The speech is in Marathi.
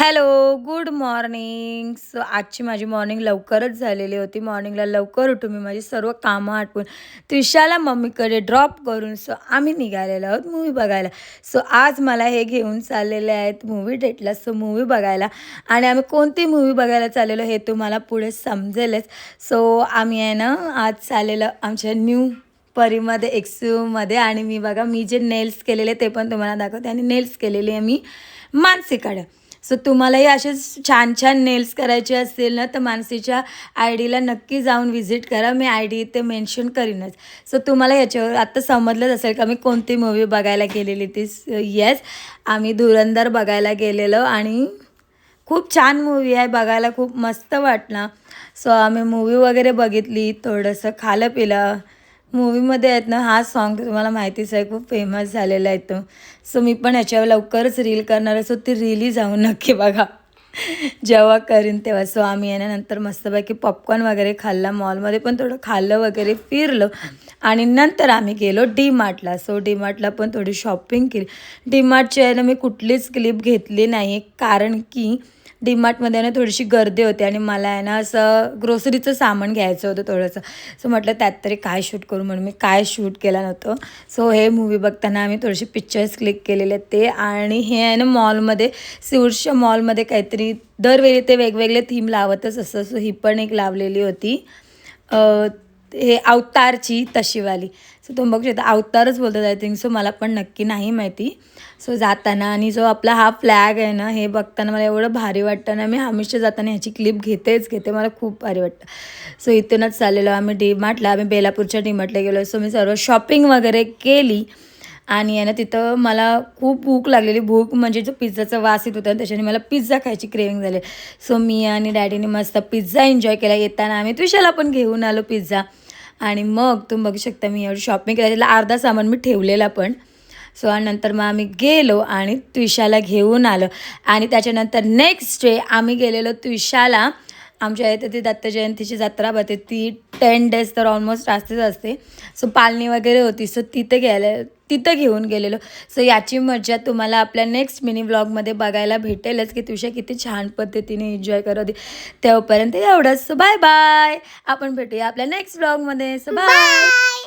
Hello, good morning. सो आजची माझी मॉर्निंग लवकरच झालेली होती. मॉर्निंगला लवकर उठून मी माझी सर्व कामं आटपून त्रिशाला मम्मीकडे ड्रॉप करून आम्ही निघालेलो आहोत मूव्ही बघायला. आज मला हे घेऊन चाललेले आहेत मूव्ही डेटला. मूव्ही बघायला आणि आम्ही कोणती मूव्ही बघायला चाललेलो हे तुम्हाला पुढे समजेलच. आम्ही आहे ना आज चाललेलं आमच्या न्यू परीमध्ये एक्सयूमध्ये आणि मी जे नेल्स केलेले ते पण तुम्हाला दाखवते आणि नेल्स केलेले आहे मी मानसीकडे. तुम्हालाही असेच छान छान नेल्स करायचे असतील ना तर मानसीच्या आय डीला नक्की जाऊन व्हिजिट करा. मी आय डी इथे मेन्शन करीनच. तुम्हाला याच्यावर आत्ता समजलंच असेल का मी कोणती मूव्ही बघायला गेलेली ती. येस, आम्ही धुरंधर बघायला गेलेलो आणि खूप छान मूव्ही आहे, बघायला खूप मस्त वाटला. आम्ही मूव्ही वगैरे बघितली, थोडंसं खाल्लं पिलं. मूवीमध्ये आहेत ना हा सॉन्ग तुम्हाला माहितीच आहे, खूप फेमस झालेला आहे तो. मी पण याच्यावर लवकरच रील करणार आहे. ती रीलही जाऊन नक्की बघा जेव्हा करीन तेव्हा. आम्ही नंतर मस्तपैकी पॉपकॉर्न वगैरे खाल्ला, मॉलमध्ये पण थोडं खाल्लं वगैरे, फिरलो आणि नंतर आम्ही गेलो डी मार्टला. डी मार्टला पण थोडी शॉपिंग केली. डी मार्टची मी कुठलीच क्लिप घेतली नाही कारण की डी मार्टमध्ये ना थोडीशी गर्दी होती आणि मला असं ग्रोसरीचं सामान घ्यायचं होतं थोडंसं. म्हटलं त्यात तरी काय शूट करू म्हणून मी काय शूट केलं नव्हतं. हे मूवी बघताना आम्ही थोडेसे पिक्चर्स क्लिक केलेले ते. आणि हे ना मॉलमध्ये सिऊरच्या मॉलमध्ये काहीतरी दरवेळी ते वेगवेगळे थीम लावतच असतं. ही पण एक लावलेली होती हे अवतारची तशीवाली. तुम्ही बघू शकता अवतारच बोलतात आय थिंक. मला पण नक्की नाही माहिती. जाताना आणि जो आपला हा फ्लॅग आहे ना हे बघताना मला एवढं भारी वाटतं ना. मी हमेशा जाताना ह्याची क्लिप घेते, मला खूप भारी वाटतं. इथूनच चाललेलो आम्ही डी मार्टला. आम्ही बेलापूरच्या डी मार्टला गेलो. मी सर्व शॉपिंग वगैरे केली आणि तिथं मला खूप भूक लागलेली. भूक म्हणजे जो पिझ्झाचा वास येत होता आणि त्याच्याने मला पिझ्झा खायची क्रेविंग झाली. मी आणि डॅडीने मस्त पिझ्झा एन्जॉय केला. येताना आम्ही त्रिशाला पण घेऊन आलो पिझ्झा. आणि मग तुम्ही बघू शकता मी एवढी शॉपिंग केली. त्याला अर्धा सामान मी ठेवलेला पण. आणि नंतर मग आम्ही गेलो आणि त्रिशाला घेऊन आलो. आणि त्याच्यानंतर नेक्स्ट डे आम्ही गेलेलो त्रिशाला. आमच्या इथे ती दत्त जयंतीची जत्रा भरते, ती 10 डेज तर ऑलमोस्ट असतेच असते. पालणी वगैरे होती. तिथं घेऊन गेलेलो. याची मजा तुम्हाला आपल्या नेक्स्ट मिनी व्लॉगमध्ये बघायला भेटेलच की त्रिशा किती छान पद्धतीने एन्जॉय करत होती. तेव्हापर्यंत एवढंच. Bye bye. आपण भेटूया आपल्या नेक्स्ट व्लॉगमध्ये. बाय.